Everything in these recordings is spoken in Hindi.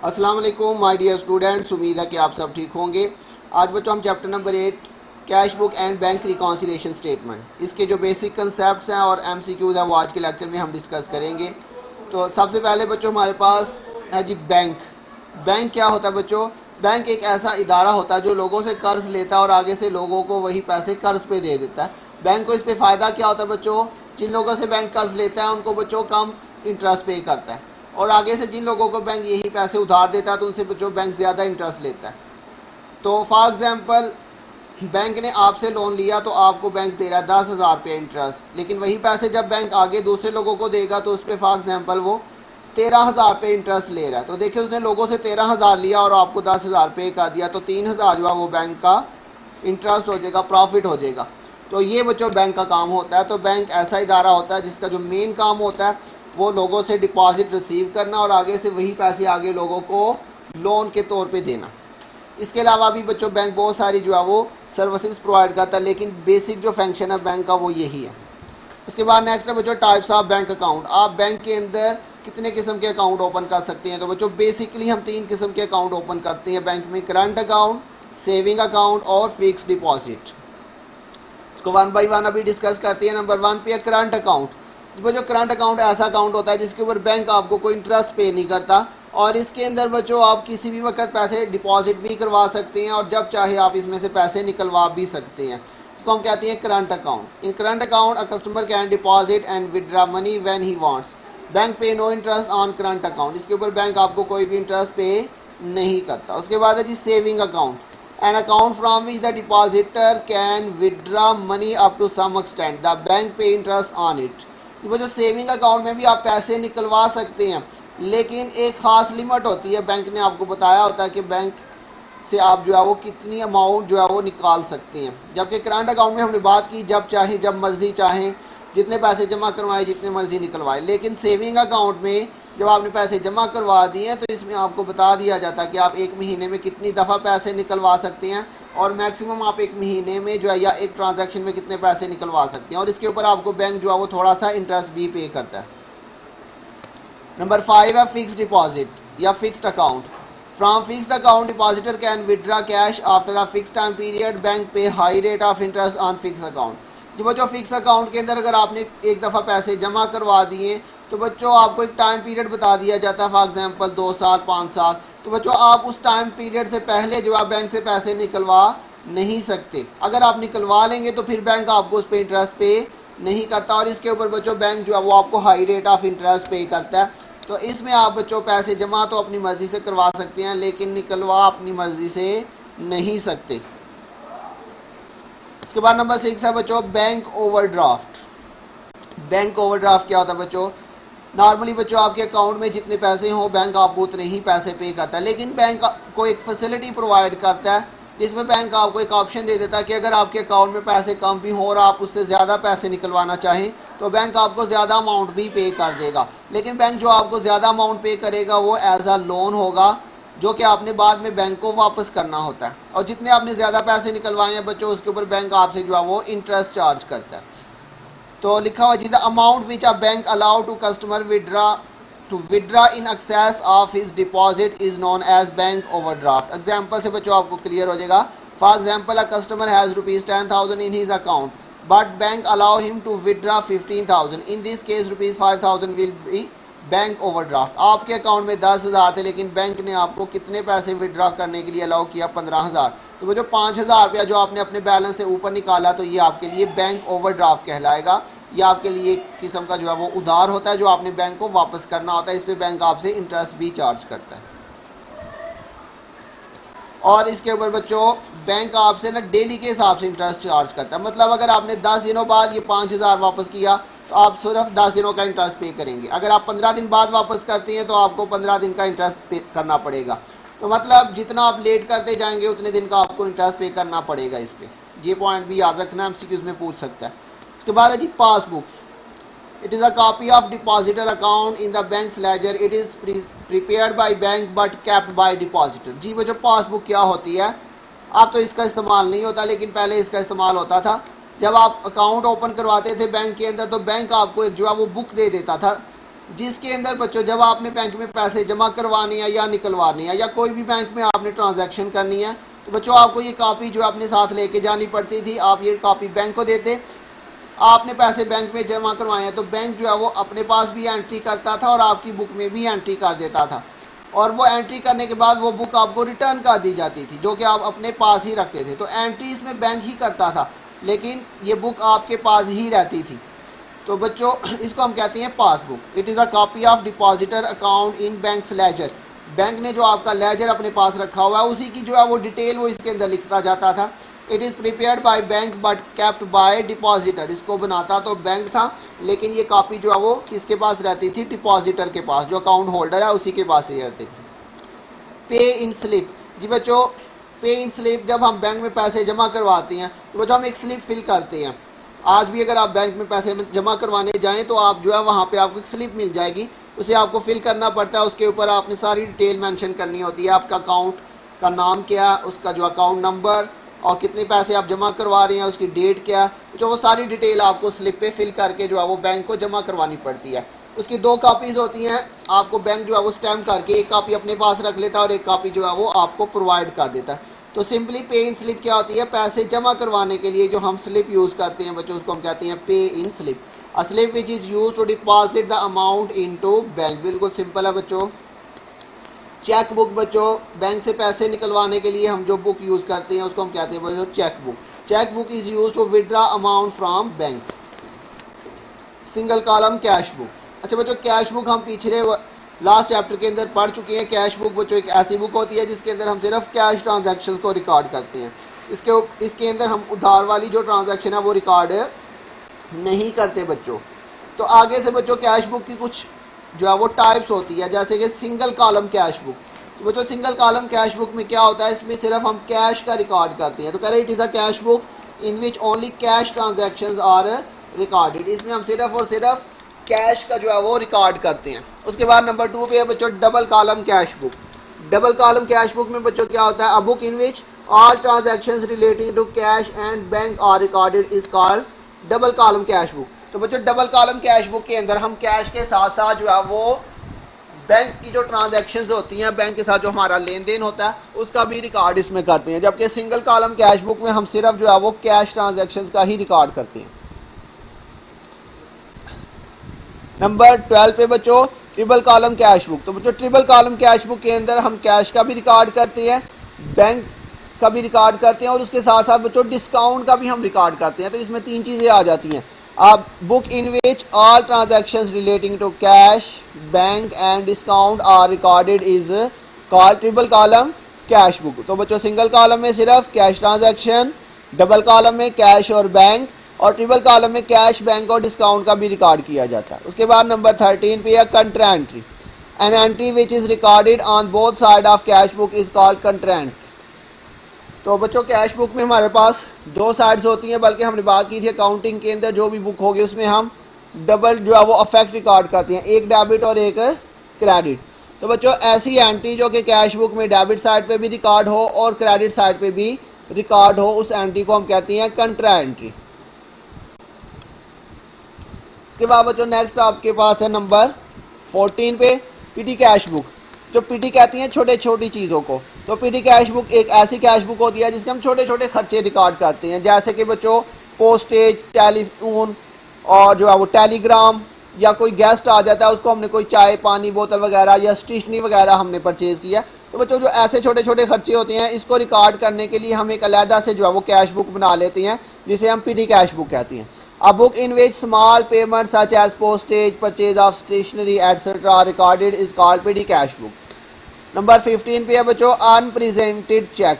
अस्सलाम वालेकुम माय डियर स्टूडेंट्स, उम्मीद है कि आप सब ठीक होंगे। आज बच्चों हम chapter number 8 cash book and bank reconciliation statement, इसके जो बेसिक कंसेप्ट्स हैं और एमसीक्यूज़ हैं वो आज के लेक्चर में हम डिस्कस करेंगे। तो सबसे पहले बच्चों हमारे पास है जी बैंक। बैंक क्या होता है बच्चों? बैंक एक ऐसा इदारा होता है जो लोगों से कर्ज लेता है और आगे से लोगों को वही पैसे कर्ज पे दे देता है। बैंक को इस पे फ़ायदा क्या होता है बच्चों? जिन लोगों से बैंक कर्ज लेता है उनको बच्चों कम इंटरेस्ट पे करता है, और आगे से जिन लोगों को बैंक यही पैसे उधार देता है तो उनसे बच्चों बैंक ज़्यादा इंटरेस्ट लेता है। तो फॉर एग्जांपल बैंक ने आपसे लोन लिया तो आपको बैंक दे रहा है 10,000 रुपये इंटरेस्ट, लेकिन वही पैसे जब बैंक आगे दूसरे लोगों को देगा तो उस पर फॉर एग्जांपल वो 13,000 रुपये इंटरेस्ट ले रहा है। तो देखिए उसने लोगों से 13,000 लिया और आपको 10,000 पे कर दिया, तो 3,000 जो है वो बैंक का इंटरेस्ट हो जाएगा, प्रॉफिट हो जाएगा। तो ये बच्चों बैंक का काम होता है। तो बैंक ऐसा इदारा होता है जिसका जो मेन काम होता है वो लोगों से डिपॉजिट रिसीव करना और आगे से वही पैसे आगे लोगों को लोन के तौर पे देना। इसके अलावा भी बच्चों बैंक बहुत सारी जो है वो सर्विसेज प्रोवाइड करता है, लेकिन बेसिक जो फंक्शन है बैंक का वो यही है। उसके बाद नेक्स्ट है बच्चों टाइप्स ऑफ बैंक अकाउंट। आप बैंक के अंदर कितने किस्म के अकाउंट ओपन कर सकते हैं? तो बच्चों बेसिकली हम 3 किस्म के अकाउंट ओपन करते हैं बैंक में: करंट अकाउंट, सेविंग अकाउंट और फिक्स्ड डिपॉजिट। इसको वन बाई वन अभी डिस्कस करते हैं। नंबर 1 पे है करंट अकाउंट। वो जो करंट अकाउंट ऐसा अकाउंट होता है जिसके ऊपर बैंक आपको कोई इंटरेस्ट पे नहीं करता, और इसके अंदर बच्चों आप किसी भी वक्त पैसे डिपॉजिट भी करवा सकते हैं और जब चाहे आप इसमें से पैसे निकलवा भी सकते हैं। इसको हम कहते हैं current account. In current account a customer can deposit and withdraw money when he wants. Bank pay no interest on current account. इसके ऊपर बैंक आपको कोई भी इंटरेस्ट पे नहीं करता। उसके बाद है जी saving account. An account from which the depositor can withdraw money up to some extent. The bank pay interest on it. वो जो सेविंग अकाउंट में भी आप पैसे निकलवा सकते हैं, लेकिन एक ख़ास लिमिट होती है। बैंक ने आपको बताया होता है कि बैंक से आप जो है वो कितनी अमाउंट जो है वो निकाल सकते हैं। जबकि करंट अकाउंट में हमने बात की जब चाहे जब मर्ज़ी चाहें जितने पैसे जमा करवाएं जितने मर्ज़ी निकलवाएं, लेकिन सेविंग अकाउंट में जब आपने पैसे जमा करवा दिए हैं तो इसमें आपको बता दिया जाता है कि आप एक महीने में कितनी दफ़ा पैसे निकलवा सकते हैं और मैक्सिमम आप एक महीने में जो है या एक ट्रांजैक्शन में कितने पैसे निकलवा सकते हैं, और इसके ऊपर आपको बैंक जो है वो थोड़ा सा इंटरेस्ट भी पे करता है। नंबर 5 है फिक्स्ड डिपॉजिट या fixed account. From fixed account depositor can withdraw cash after a fix time period. Bank pay high rate of interest on fix account. जो फिक्स अकाउंट के अंदर अगर आपने एक दफ़ा पैसे जमा करवा दिए तो बच्चों आपको एक टाइम पीरियड बता दिया जाता है, फॉर एग्जांपल 2 साल 5 साल। तो बच्चों आप उस टाइम पीरियड से पहले जो आप बैंक से पैसे निकलवा नहीं सकते। अगर आप निकलवा लेंगे तो फिर बैंक आपको उस पर इंटरेस्ट पे नहीं करता, और इसके ऊपर बच्चों बैंक जो है वो आपको हाई रेट ऑफ इंटरेस्ट पे करता है। तो इसमें आप बच्चों पैसे जमा तो अपनी मर्ज़ी से करवा सकते हैं, लेकिन निकलवा अपनी मर्ज़ी से नहीं सकते। उसके बाद नंबर 6 है बच्चों बैंक ओवरड्राफ्ट। बैंक ओवरड्राफ्ट क्या होता है बच्चों? नॉर्मली बच्चों आपके अकाउंट में जितने पैसे हों बैंक आपको उतने ही पैसे पे करता है, लेकिन बैंक को एक फैसिलिटी प्रोवाइड करता है जिसमें बैंक आपको एक ऑप्शन दे देता है कि अगर आपके अकाउंट में पैसे कम भी हों और आप उससे ज़्यादा पैसे निकलवाना चाहें तो बैंक आपको ज़्यादा अमाउंट भी पे कर देगा। लेकिन बैंक जो आपको ज़्यादा अमाउंट पे करेगा वो एज अ लोन होगा जो कि आपने बाद में बैंक को वापस करना होता है, और जितने आपने ज़्यादा पैसे निकलवाए हैं बच्चों उसके ऊपर बैंक आपसे जो है वो इंटरेस्ट चार्ज करता है। तो लिखा हुआ जी the amount which a bank allow to customer withdraw in excess of his deposit is known as bank overdraft. Example से बच्चों आपको क्लियर हो जाएगा। For example a customer has ₹10,000 in his account but bank allow him to withdraw 15,000। In this case ₹5,000 will be bank overdraft. आपके अकाउंट में 10,000 थे लेकिन बैंक ने आपको कितने पैसे विड्रा करने के लिए अलाउ किया? 15,000। तो वो जो 5,000 रुपया जो आपने अपने बैलेंस से ऊपर निकाला तो ये आपके लिए बैंक ओवरड्राफ्ट कहलाएगा। ये आपके लिए एक किस्म का जो है वो उधार होता है जो आपने बैंक को वापस करना होता है। इस पर बैंक आपसे इंटरेस्ट भी चार्ज करता है, और इसके ऊपर बच्चों बैंक आपसे ना डेली के हिसाब से इंटरेस्ट चार्ज करता है। मतलब अगर आपने 10 दिनों बाद ये 5,000 वापस किया तो आप सिर्फ 10 दिनों का इंटरेस्ट पे करेंगे। अगर आप 15 दिन बाद वापस करते हैं तो आपको 15 दिन का इंटरेस्ट पे करना पड़ेगा। तो मतलब जितना आप लेट करते जाएंगे उतने दिन का आपको इंटरेस्ट पे करना पड़ेगा। इस पर ये पॉइंट भी याद रखना, एमसीक्यूज़ में पूछ सकता है। इसके बाद है जी passbook. It is a copy of depositor account in the bank's ledger. It is prepared by bank but kept by depositor. जी वो जो पासबुक क्या होती है? अब तो इसका इस्तेमाल नहीं होता, लेकिन पहले इसका इस्तेमाल होता था। जब आप अकाउंट ओपन करवाते थे बैंक के अंदर तो बैंक आपको एक जो है वो बुक दे देता था जिसके अंदर बच्चों जब आपने बैंक में पैसे जमा करवाने हैं या निकलवाने हैं या कोई भी बैंक में आपने ट्रांजैक्शन करनी है, तो बच्चों आपको ये कॉपी जो अपने साथ लेके जानी पड़ती थी। आप ये कॉपी बैंक को देते, आपने पैसे बैंक में जमा करवाए हैं तो बैंक जो है वो अपने पास भी एंट्री करता था और आपकी बुक में भी एंट्री कर देता था, और वो एंट्री करने के बाद वो बुक आपको रिटर्न कर दी जाती थी जो कि आप अपने पास ही रखते थे। तो एंट्री इसमें बैंक ही करता था, लेकिन ये बुक आपके पास ही रहती थी। तो बच्चों इसको हम कहते हैं passbook. It is a copy of depositor account in bank's ledger. Bank ने जो आपका लेजर अपने पास रखा हुआ है उसी की जो है वो डिटेल वो इसके अंदर लिखता जाता था। It is prepared by bank but kept by depositor. इसको बनाता तो बैंक था, लेकिन ये कॉपी जो है वो किसके पास रहती थी? डिपॉजिटर के पास, जो अकाउंट होल्डर है उसी के पास ही रहती थी। पे इन स्लिप। जी बच्चों, पे इन स्लिप जब हम बैंक में पैसे जमा करवाते हैं तो बच्चों हम एक स्लिप फिल करते हैं। आज भी अगर आप बैंक में पैसे जमा करवाने जाएं तो आप जो है वहाँ पे आपको एक स्लिप मिल जाएगी, उसे आपको फिल करना पड़ता है। उसके ऊपर आपने सारी डिटेल मेंशन करनी होती है, आपका अकाउंट का नाम क्या, उसका जो अकाउंट नंबर और कितने पैसे आप जमा करवा रहे हैं, उसकी डेट क्या, जो वो सारी डिटेल आपको स्लिप पे फिल करके जो है वो बैंक को जमा करवानी पड़ती है। उसकी 2 कापीज़ होती हैं, आपको बैंक जो है वो स्टैम्प करके एक कापी अपने पास रख लेता है और एक कापी जो है वो आपको प्रोवाइड कर देता है। तो सिंपली पे इन स्लिप क्या होती है? पैसे जमा करवाने के लिए जो हम स्लिप यूज़ करते हैं बच्चों, उसको हम कहते हैं pay in slip. A slip which is use to deposit the amount into bank. बिल्कुल सिंपल है बच्चों। चेक बुक बच्चों, बैंक से पैसे निकलवाने के लिए हम जो बुक यूज़ करते हैं उसको हम कहते हैं बच्चों cheque book. Cheque book is use to withdraw amount from bank. Single column cash book. अच्छा बच्चों, कैश बुक हम पिछले लास्ट चैप्टर के अंदर पढ़ चुके हैं। कैश बुक बच्चों एक ऐसी बुक होती है जिसके अंदर हम सिर्फ कैश ट्रांजैक्शंस को रिकॉर्ड करते हैं। इसके अंदर हम उधार वाली जो ट्रांजैक्शन है वो रिकॉर्ड नहीं करते बच्चों। तो आगे से बच्चों कैश बुक की कुछ जो है वो टाइप्स होती है, जैसे कि सिंगल कॉलम कैश बुक। तो बच्चों सिंगल कॉलम कैश बुक में क्या होता है? इसमें सिर्फ हम कैश का रिकॉर्ड करते हैं। तो कह रहे it is a cash book in which only cash transactions are recorded. इसमें हम सिर्फ और सिर्फ कैश का जो है वो रिकॉर्ड करते हैं। उसके बाद नंबर 2 पे है बच्चों double column cash book. Double column cash book में बच्चों क्या होता है? A book in which all transactions relating to cash and bank are recorded is called double column cash book. तो बच्चों डबल कॉलम कैश बुक के अंदर हम कैश के साथ साथ जो है वो बैंक की जो ट्रांजैक्शंस होती हैं, बैंक के साथ जो हमारा लेन देन होता है उसका भी रिकॉर्ड इसमें करते हैं। जबकि सिंगल कॉलम कैश बुक में हम सिर्फ जो है वो कैश ट्रांजैक्शंस का ही रिकॉर्ड करते हैं। नंबर 12 पे बच्चों ट्रिपल कॉलम कैश बुक। तो बच्चों ट्रिपल कॉलम कैश बुक के अंदर हम कैश का भी रिकॉर्ड करते हैं, बैंक का भी रिकॉर्ड करते हैं और उसके साथ साथ बच्चों डिस्काउंट का भी हम रिकॉर्ड करते हैं। तो इसमें 3 चीज़ें आ जाती हैं। अब book in which all transactions relating to cash, bank and discount are recorded is called triple column cash book. तो बच्चों सिंगल कॉलम में सिर्फ कैश ट्रांजैक्शन, डबल कॉलम में कैश और बैंक, और ट्रिपल कॉलम में कैश, बैंक और डिस्काउंट का भी रिकॉर्ड किया जाता है। उसके बाद नंबर 13 पे है contra entry. An entry which is recorded on both side of cash book is called contra entry. तो बच्चों कैश बुक में हमारे पास 2 साइड्स होती हैं, बल्कि हमने बात की थी अकाउंटिंग के अंदर जो भी बुक होगी उसमें हम डबल जो है वो अफेक्ट रिकॉर्ड करते हैं, एक डेबिट और एक क्रेडिट। तो बच्चों ऐसी एंट्री जो कि कैश बुक में डेबिट साइड पे भी रिकॉर्ड हो और क्रेडिट साइड पे भी रिकॉर्ड हो, उस एंट्री को हम कहते हैं कंट्रा एंट्री। इसके बाद बच्चों नेक्स्ट आपके पास है नंबर 14 पे पीटी कैश बुक। जो पीटी कहती हैं छोटे छोटी चीज़ों को। तो पीटी कैश बुक एक ऐसी कैश बुक होती है जिसके हम छोटे छोटे खर्चे रिकॉर्ड करते हैं, जैसे कि बच्चों पोस्टेज, टेलीफोन और जो है वो टेलीग्राम, या कोई गेस्ट आ जाता है उसको हमने कोई चाय पानी बोतल वगैरह या स्टेशनरी वगैरह हमने परचेज़ किया। तो बच्चों जो ऐसे छोटे छोटे खर्चे होते हैं इसको रिकॉर्ड करने के लिए हम एक अलहदा से जो है वो कैश बुक बना लेते हैं, जिसे हम पीटी कैश बुक कहते हैं। A book in which small payments such as postage, purchase of stationery, etc. are recorded is called petty cash book. Number 15 पे है बच्चों अनप्रेजेंटेड चेक।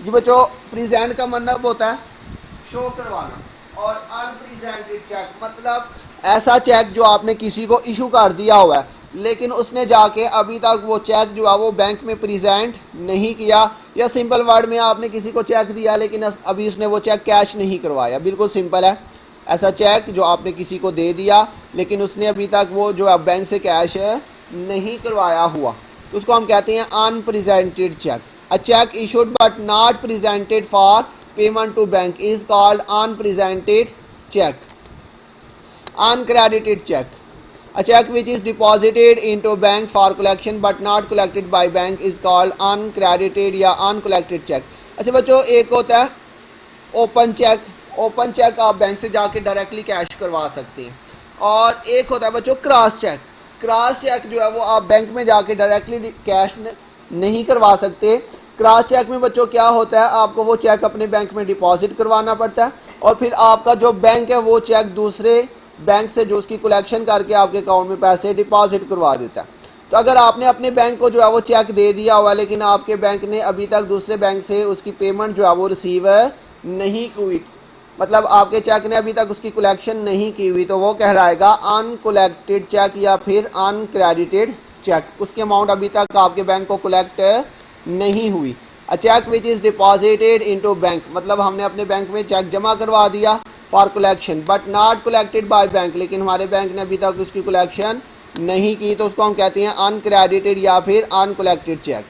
जी बच्चों प्रेजेंट का मतलब होता है शो करवाना, और अनप्रेजेंटेड चेक मतलब ऐसा चेक जो आपने किसी को इशू कर दिया हुआ है लेकिन उसने जाके अभी तक वो चेक जो है वो बैंक में प्रेजेंट नहीं किया, या सिंपल वर्ड में आपने किसी को चेक दिया लेकिन अभी उसने वो चेक कैश नहीं करवाया। बिल्कुल सिंपल है, ऐसा चेक जो आपने किसी को दे दिया लेकिन उसने अभी तक वो जो है बैंक से कैश नहीं करवाया हुआ, तो उसको हम कहते हैं unpresented cheque. A cheque issued but not presented for payment to bank is called unpresented cheque. Uncredited cheque. A check which is deposited into bank for collection but not collected by bank is called uncredited या uncollected check। अच्छा बच्चों, एक होता है ओपन चेक। ओपन चेक आप बैंक से जाके डायरेक्टली कैश करवा सकते हैं, और एक होता है बच्चों क्रॉस चेक। क्रॉस चेक जो है वो आप बैंक में जाके डायरेक्टली कैश नहीं करवा सकते। क्रॉस चेक में बच्चों क्या होता है, आपको वो चेक अपने बैंक में डिपॉजिट करवाना पड़ता है, और फिर आपका जो बैंक है वो चेक दूसरे बैंक से जो उसकी कलेक्शन करके आपके अकाउंट में पैसे डिपॉजिट करवा देता है। तो अगर आपने अपने बैंक को जो है वो चेक दे दिया हुआ, लेकिन आपके बैंक ने अभी तक दूसरे बैंक से उसकी पेमेंट जो है वो रिसीव नहीं हुई, मतलब आपके चेक ने अभी तक उसकी कलेक्शन नहीं की हुई, तो वो कहलाएगा अनकलेक्टेड चेक या फिर अनक्रेडिटेड चेक। उसकी अमाउंट अभी तक आपके बैंक को कलेक्ट नहीं हुई। A cheque which is deposited into bank, मतलब हमने अपने बैंक में चेक जमा करवा दिया for collection but not collected by bank, लेकिन हमारे बैंक ने अभी तक उसकी कलेक्शन नहीं की, तो उसको हम कहते हैं अनक्रेडिटेड या फिर अनकलेक्टेड चेक।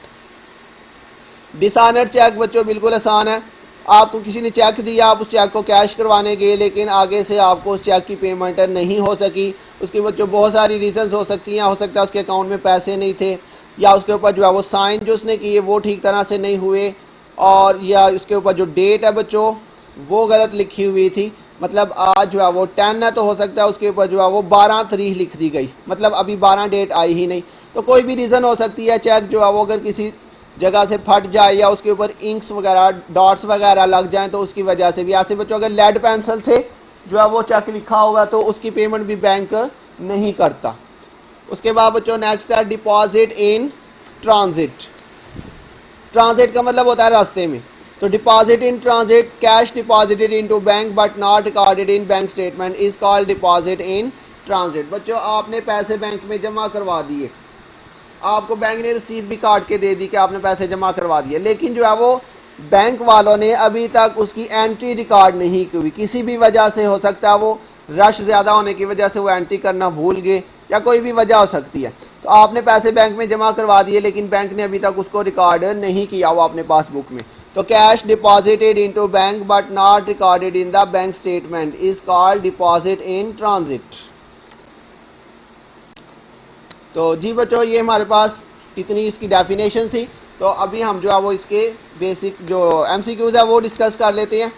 डिसऑनर्ड चेक बच्चों बिल्कुल आसान है। आपको किसी ने चेक दिया, आप उस चेक को कैश करवाने गए, लेकिन आगे से आपको उस चेक की पेमेंट नहीं हो सकी। उसकी बच्चों बहुत सारी रीजंस हो सकती हैं। हो सकता है उसके अकाउंट में पैसे नहीं थे, या उसके ऊपर जो है वो साइन जो उसने किए वो ठीक तरह से नहीं हुए, और या उसके ऊपर जो डेट है बच्चों वो गलत लिखी हुई थी। मतलब आज जो है वो 10 है, तो हो सकता है उसके ऊपर जो है वो 12 तारीख लिख दी गई, मतलब अभी 12 डेट आई ही नहीं। तो कोई भी रीज़न हो सकती है। चेक जो है वो अगर किसी जगह से फट जाए या उसके ऊपर इंक्स वगैरह डॉट्स वगैरह लग जाएं, तो उसकी वजह से भी। ऐसे बच्चों अगर लेड पेंसिल से जो है वो चेक लिखा होगा तो उसकी पेमेंट भी बैंक नहीं करता। उसके बाद बच्चों नेक्स्ट है डिपॉजिट इन ट्रांजिट। ट्रांजिट का मतलब होता है रास्ते में। तो deposit in transit, cash deposited into bank but not recorded in bank statement is called deposit in transit. बच्चों आपने पैसे बैंक में जमा करवा दिए, आपको बैंक ने रसीद भी काट के दे दी कि आपने पैसे जमा करवा दिए, लेकिन जो है वो बैंक वालों ने अभी तक उसकी एंट्री रिकॉर्ड नहीं की हुई। किसी भी वजह से हो सकता है वो रश ज़्यादा होने की वजह से वो एंट्री करना भूल गए, या कोई भी वजह हो सकती है। तो आपने पैसे बैंक में जमा करवा दिए, लेकिन बैंक ने अभी तक उसको रिकॉर्ड नहीं किया हुआ अपने पासबुक में। तो cash deposited into bank but not recorded in the bank statement is called deposit in transit. तो जी बच्चों ये हमारे पास इतनी इसकी डेफिनेशन थी। तो अभी हम जो है वो इसके बेसिक जो एमसीक्यूज है वो डिस्कस कर लेते हैं।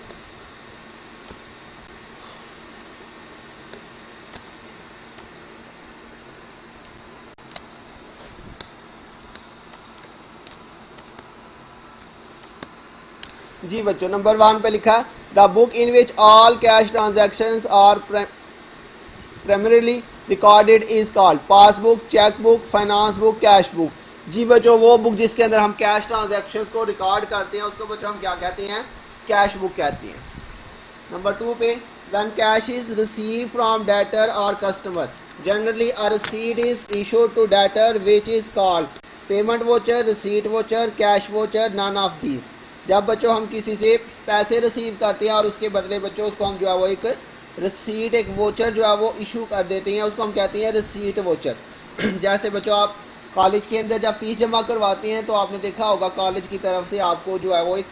जी बच्चों नंबर 1 पे लिखा the book in which all cash transactions are primarily recorded is called passbook, cheque book, finance book, cash book. जी बच्चों वो बुक जिसके अंदर हम कैश ट्रांजैक्शंस को रिकॉर्ड करते हैं उसको बच्चों हम क्या कहते हैं, कैश बुक कहते हैं। नंबर 2 पे when cash is receive from debtor और customer generally a receipt is issued to debtor which is called payment voucher, receipt voucher, cash voucher, none of these. जब बच्चों हम किसी से पैसे रिसीव करते हैं और उसके बदले बच्चों उसको हम जो है वो एक रिसीट, एक वोचर जो है वो इशू कर देते हैं, उसको हम कहते हैं रिसीट वोचर। जैसे बच्चों आप कॉलेज के अंदर जब फीस जमा करवाते हैं तो आपने देखा होगा कॉलेज की तरफ से आपको जो है वो एक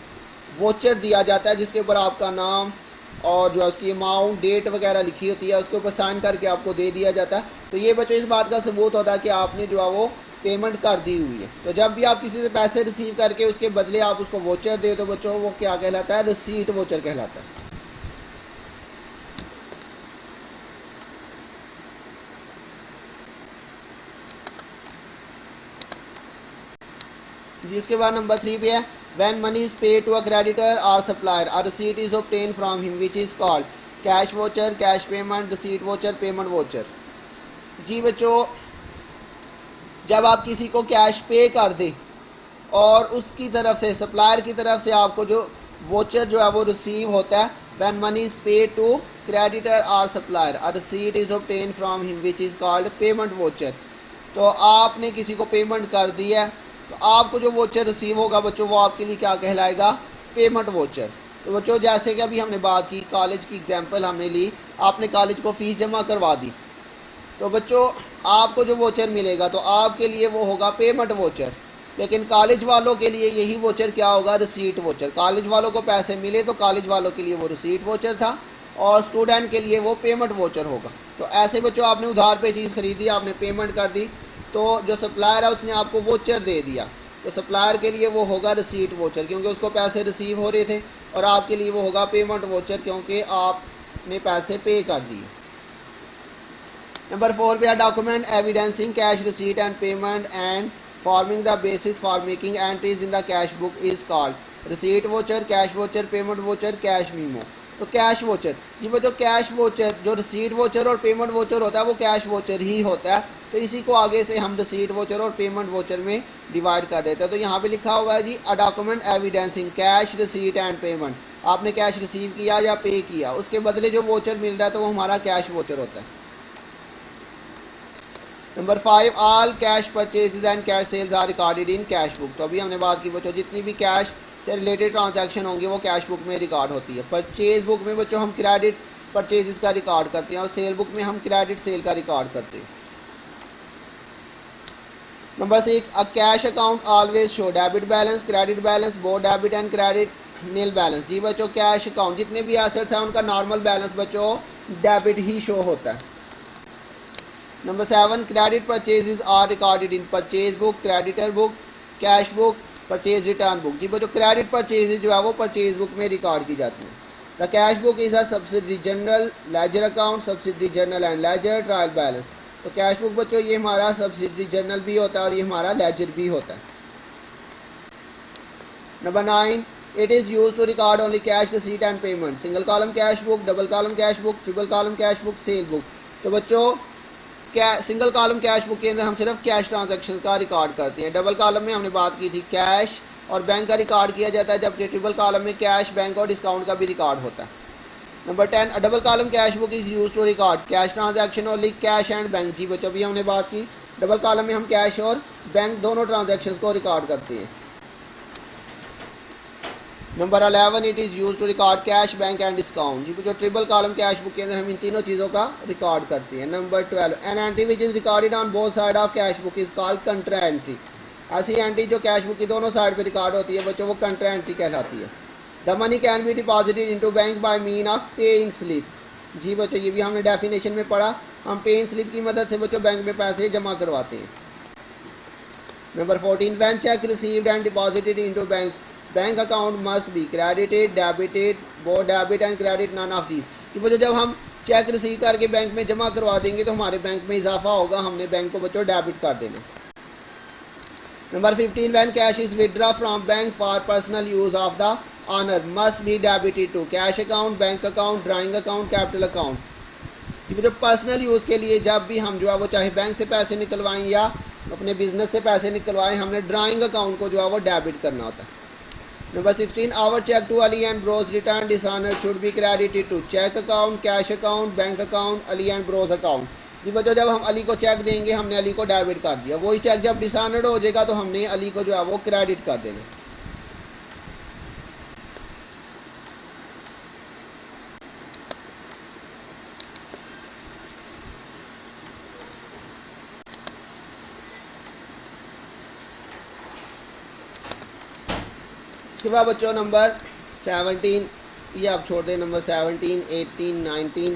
वोचर दिया जाता है जिसके ऊपर आपका नाम और जो है उसकी अमाउंट, डेट वगैरह लिखी होती है, उसके ऊपर साइन करके आपको दे दिया जाता है। तो ये बच्चों इस बात का सबूत होता है कि आपने जो है वो पेमेंट कर दी हुई है। तो जब भी आप किसी से पैसे रिसीव करके उसके बदले आप उसको वोचर दे तो बच्चों वो क्या कहलाता है, रिसीट वोचर कहलाता है। जी इसके बाद नंबर 3 पे है when money is paid to a creditor और supplier a receipt is obtain from him which is called cash voucher, cash payment, receipt voucher, payment voucher. जी बच्चों जब आप किसी को कैश पे कर दें और उसकी तरफ से सप्लायर की तरफ से आपको जो वोचर जो है वो रिसीव होता है, when money is paid to creditor और supplier a receipt is obtain from him which is called payment voucher. तो आपने किसी को पेमेंट कर दी है तो आपको जो वोचर रिसीव होगा बच्चों वो आपके लिए क्या कहलाएगा, पेमेंट वोचर। तो बच्चों जैसे कि अभी हमने बात की, कॉलेज की एग्जांपल हमने ली, आपने कॉलेज को फ़ीस जमा करवा दी, तो बच्चों आपको जो वोचर मिलेगा तो आपके लिए वो होगा पेमेंट वोचर। लेकिन कॉलेज वालों के लिए यही वोचर क्या होगा, रिसीट वोचर। कॉलेज वालों को पैसे मिले तो कॉलेज वालों के लिए वो रिसीट वोचर था, और स्टूडेंट के लिए वो पेमेंट वोचर होगा। तो ऐसे बच्चों आपने उधार पे चीज़ खरीदी, आपने पेमेंट कर दी, तो जो सप्लायर है उसने आपको वोचर दे दिया, तो सप्लायर के लिए वो होगा रिसीट वोचर क्योंकि उसको पैसे रिसीव हो रहे थे, और आपके लिए वो होगा पेमेंट वोचर क्योंकि आपने पैसे पे कर दिए। नंबर 4 पे है document evidencing cash receipt and payment and forming the basis for making entries in the cash book is called receipt voucher, cash voucher, payment voucher, cash memo. तो कैश वोचर जी बच्चों, कैश वोचर जो रिसीट वोचर और पेमेंट वोचर होता है वो कैश वोचर ही होता है, तो इसी को आगे से हम रिसीट वोचर और पेमेंट वोचर में डिवाइड कर देते हैं। तो यहाँ पे लिखा हुआ है जी a document evidencing cash receipt and payment, आपने कैश रिसीव किया या पे किया, उसके बदले जो वोचर मिल रहा है तो वो हमारा कैश वोचर होता है। Number 5 all cash purchases and cash sales are recorded in cash book. तो अभी हमने बात की बच्चों, जितनी भी कैश से रिलेटेड ट्रांजैक्शन होंगे वो कैश बुक में रिकॉर्ड होती है। परचेज बुक में बच्चों हम क्रेडिट परचेजेस का रिकॉर्ड करते हैं और सेल बुक में हम क्रेडिट सेल का रिकॉर्ड करते हैं। Number 6 a cash account always show debit balance, credit balance, both debit and credit, nil balance. जी बच्चों, कैश अकाउंट जितने भी एसेट्स हैं उनका नॉर्मल बैलेंस बच्चों डेबिट ही शो होता है। Number 7 credit purchases are recorded in purchase book, creditor book, cash book, purchase return book. जी बच्चों, क्रेडिट परचेजेस जो है वो परचेज बुक में रिकॉर्ड की जाती हैं। The cash book is a subsidiary journal ledger account, subsidiary journal and ledger, trial balance. तो कैश बुक बच्चों ये हमारा सब्सिडरी जनरल भी होता है और ये हमारा लेजर भी होता है। Number 9 it is use to record only cash receipt and payment, single column cash book, double column cash book, triple column cash book, sale book. तो बच्चों सिंगल कॉलम कैश बुक के अंदर हम सिर्फ कैश ट्रांजैक्शन का रिकॉर्ड करते हैं। डबल कॉलम में हमने बात की थी कैश और बैंक का रिकॉर्ड किया जाता है, जबकि ट्रिपल कॉलम में कैश, बैंक और डिस्काउंट का भी रिकॉर्ड होता है। Number 10 a double column cash book is use to record cash transaction only, cash and bank. जी बच्चों, अभी हमने बात की डबल कॉलम में हम कैश और बैंक दोनों ट्रांजैक्शंस को रिकॉर्ड करते हैं। Number 11 it is use to record cash, bank and discount. जी जो ट्रिपल कॉलम कैश बुक के अंदर हम इन तीनों चीज़ों का रिकॉर्ड करते हैं। Number 12 N entry which is recorded on both side of cash book is called contra entry. ऐसी एंट्री जो कैश बुक की दोनों साइड पे रिकॉर्ड होती है बच्चों वो कंट्रा एंट्री कहलाती है। The money can be deposited into bank by mean of paying slip. जी बच्चों, ये भी हमने डेफिनेशन में पढ़ा, हम पेइंग स्लिप की मदद से बच्चों बैंक में पैसे जमा करवाते हैं। Number 14 when cheque received and deposited into bank, bank account must be credited, debited, both debit and credit, none of these. कि बच्चों जब हम चेक रिसीव करके बैंक में जमा करवा देंगे तो हमारे बैंक में इजाफा होगा, हमने बैंक को बच्चों डेबिट कर देना। Number 15 when cash is withdraw from bank for personal use of the owner must be debited to cash account, bank account, drawing account, capital account. कि बच्चों पर्सनल यूज़ के लिए जब भी हम जो है वो चाहे बैंक से पैसे निकलवाएं या अपने बिजनेस से पैसे निकलवाएं, हमने ड्राइंग अकाउंट को जो है वो डेबिट करना होता है। Number 16 our cheque to Ali and Bros return dishonour should be credited to cheque account, cash account, bank account, Ali and Bros account. जी बच्चों, जब हम अली को चेक देंगे हमने अली को डेबिट कर दिया, वही चेक जब डिसऑनर्ड हो जाएगा तो हमने अली को जो है वो क्रेडिट कर देना। उसके बाद बच्चों नंबर 17 ये आप छोड़ दें, नंबर 17, 18, 19।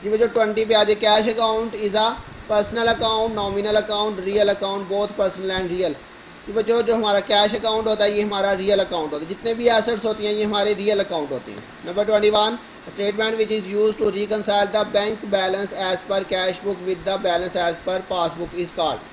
ये बच्चों 20 पे आ जाए cash account is a personal account, nominal account, real account, both personal and real. ये बच्चों जो हमारा कैश अकाउंट होता है ये हमारा रियल अकाउंट होता है, जितने भी एसेट्स होती हैं ये हमारे रियल अकाउंट होते हैं। Number 21 statement which is use to reconcile the bank balance as per cash book with the balance as per passbook is called.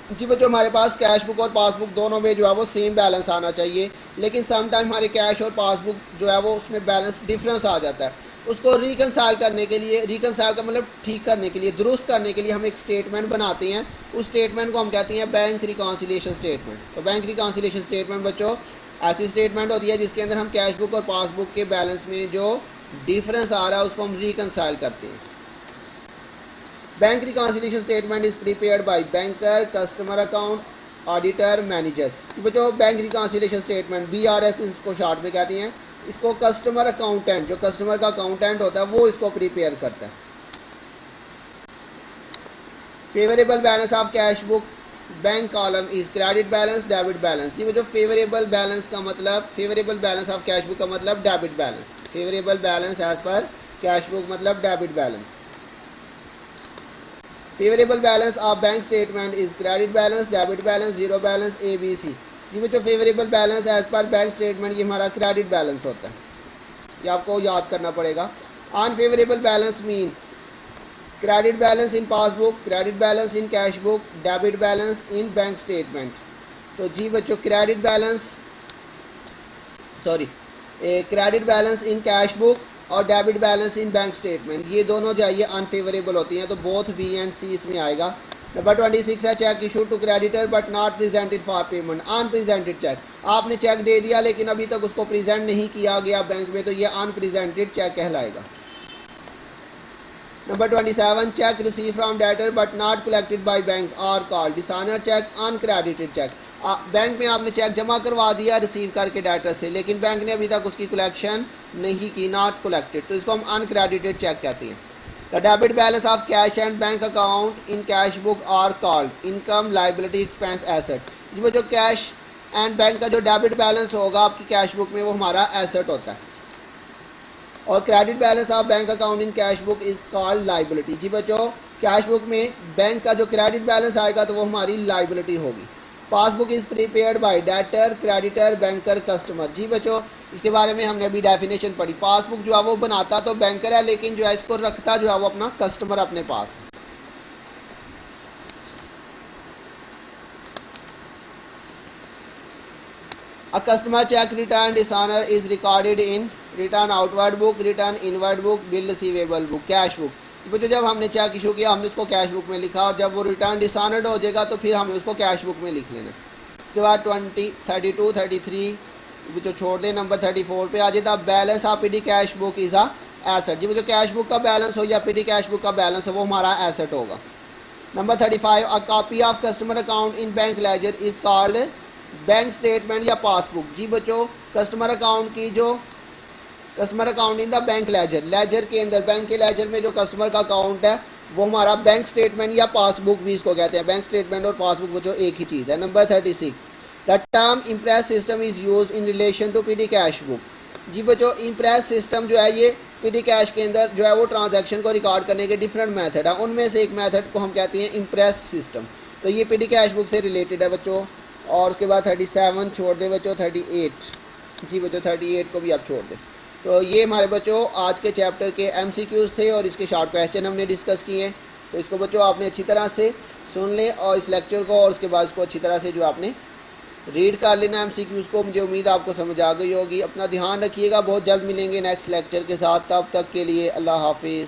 जी बच्चों, हमारे पास कैश बुक और पासबुक दोनों में जो है वो सेम बैलेंस आना चाहिए, लेकिन समटाइम हमारे कैश और पासबुक जो है वो उसमें बैलेंस डिफरेंस आ जाता है। उसको रिकनसाइल करने के लिए, रिकनसाइल का मतलब ठीक करने के लिए, दुरुस्त करने के लिए हम एक स्टेटमेंट बनाते हैं। उस स्टेटमेंट को हम कहते हैं बैंक रिकॉन्सिलिएशन स्टेटमेंट। तो बैंक रिकॉन्सिलिएशन स्टेटमेंट बच्चों ऐसी स्टेटमेंट होती है जिसके अंदर हम कैश बुक और पासबुक के बैलेंस में जो डिफरेंस आ रहा है उसको हम रिकनसाइल करते हैं। Bank reconciliation statement is prepared by banker, customer account, auditor, manager. बच्चों बैंक रिकॉन्सिलिएशन स्टेटमेंट BRS इसको शॉर्ट में कहते हैं, इसको कस्टमर अकाउंटेंट, जो कस्टमर का अकाउंटेंट होता है वो इसको प्रिपेयर करता है। Favourable balance of cash book bank column is credit balance debit balance. जी जो फेवरेबल बैलेंस का मतलब, favourable balance of cash book का मतलब debit balance. Favourable balance as per cash book मतलब debit balance. Favourable balance of bank statement is credit balance, debit balance, zero balance, ABC। जी जो फेवरेबल बैलेंस एज पर बैंक स्टेटमेंट ये हमारा क्रेडिट बैलेंस होता है, ये आपको याद करना पड़ेगा। Unfavourable balance mean credit balance in passbook, credit balance in cash book, debit balance in bank statement. तो जी बच्चों credit balance credit balance in cash book और debit balance in bank statement, ये दोनों जो है ये अनफेवरेबल होती हैं, तो बोथ B एंड C इसमें आएगा। नंबर 26 है cheque issued to creditor but not presented for payment. Unpresented cheque, आपने चेक दे दिया लेकिन अभी तक उसको प्रेजेंट नहीं किया गया बैंक में, तो ये अनप्रेजेंटेड चेक कहलाएगा। Number 27 cheque receive from debtor but not collected by bank और called dishonour cheque, uncredited cheque. Bank में आपने चेक जमा करवा दिया रिसीव करके डेटर से, लेकिन बैंक ने अभी तक उसकी कलेक्शन नहीं की, नॉट कलेक्टेड, तो इसको हम अनक्रेडिटेड चेक कहते हैं। The debit balance of cash and bank account in cash book are called income, liability, expense, asset. जो कैश एंड बैंक का जो डेबिट बैलेंस होगा आपकी कैश बुक में वो हमारा एसेट होता है, और credit balance of bank account in cash book is called liability. जी बच्चों कैश बुक में बैंक का जो क्रेडिट बैलेंस आएगा तो वो हमारी लाइबिलिटी होगी। Passbook is prepared by debtor, creditor, banker, customer. जी बच्चों इसके बारे में हमने अभी डेफिनेशन पढ़ी। पासबुक जो है वो बनाता तो बैंकर है, लेकिन जो है इसको रखता जो है वो अपना कस्टमर अपने पास है। A customer check return dishonor is recorded in return outward book, return inward book, bill receivable book, cash book. तो जब हमने चेक इशू किया हमने उसको कैश बुक में लिखा, और जब वो रिटर्न डिसऑनर्ड हो जाएगा तो फिर हमें उसको कैश बुक में लिख लेना। उसके बाद 20, 32, 33 जो छोड़ दें, नंबर 34 पे आ जाता balance of PD cash book is a asset. जी जो कैश बुक का बैलेंस हो या PD कैश बुक का बैलेंस हो वो हमारा एसेट होगा। Number 35 a copy of customer account in bank ledger is called bank statement या पासबुक। जी बच्चों कस्टमर अकाउंट की जो customer account in the bank ledger, ledger के अंदर बैंक के लेजर में जो कस्टमर का अकाउंट है वो हमारा बैंक स्टेटमेंट या पासबुक भी इसको कहते हैं। बैंक स्टेटमेंट और पासबुक बच्चों एक ही चीज़ है। Number 36 the term imprest system is use in relation to PD cash book. जी बच्चों इम्प्रेस सिस्टम जो है ये PD कैश के अंदर जो है वो ट्रांजैक्शन को रिकॉर्ड करने के डिफरेंट मेथड है, उनमें से एक मेथड को हम कहते हैं इम्प्रेस सिस्टम। तो ये PD कैश बुक से रिलेटेड है बच्चों। और उसके बाद 37 छोड़ दे बच्चों, 38। जी बच्चों 38 को भी आप छोड़ दें। तो ये हमारे बच्चों आज के चैप्टर के MCQs थे और इसके शॉर्ट क्वेश्चन हमने डिस्कस किए। तो इसको बच्चों आपने अच्छी तरह से सुन लें और इस लेक्चर को, और उसके बाद इसको अच्छी तरह से जो आपने रीड कर लेना MCQs को। मुझे उम्मीद आपको समझ आ गई होगी। अपना ध्यान रखिएगा, बहुत जल्द मिलेंगे नेक्स्ट लेक्चर के साथ। तब तक के लिए अल्लाह हाफिज़।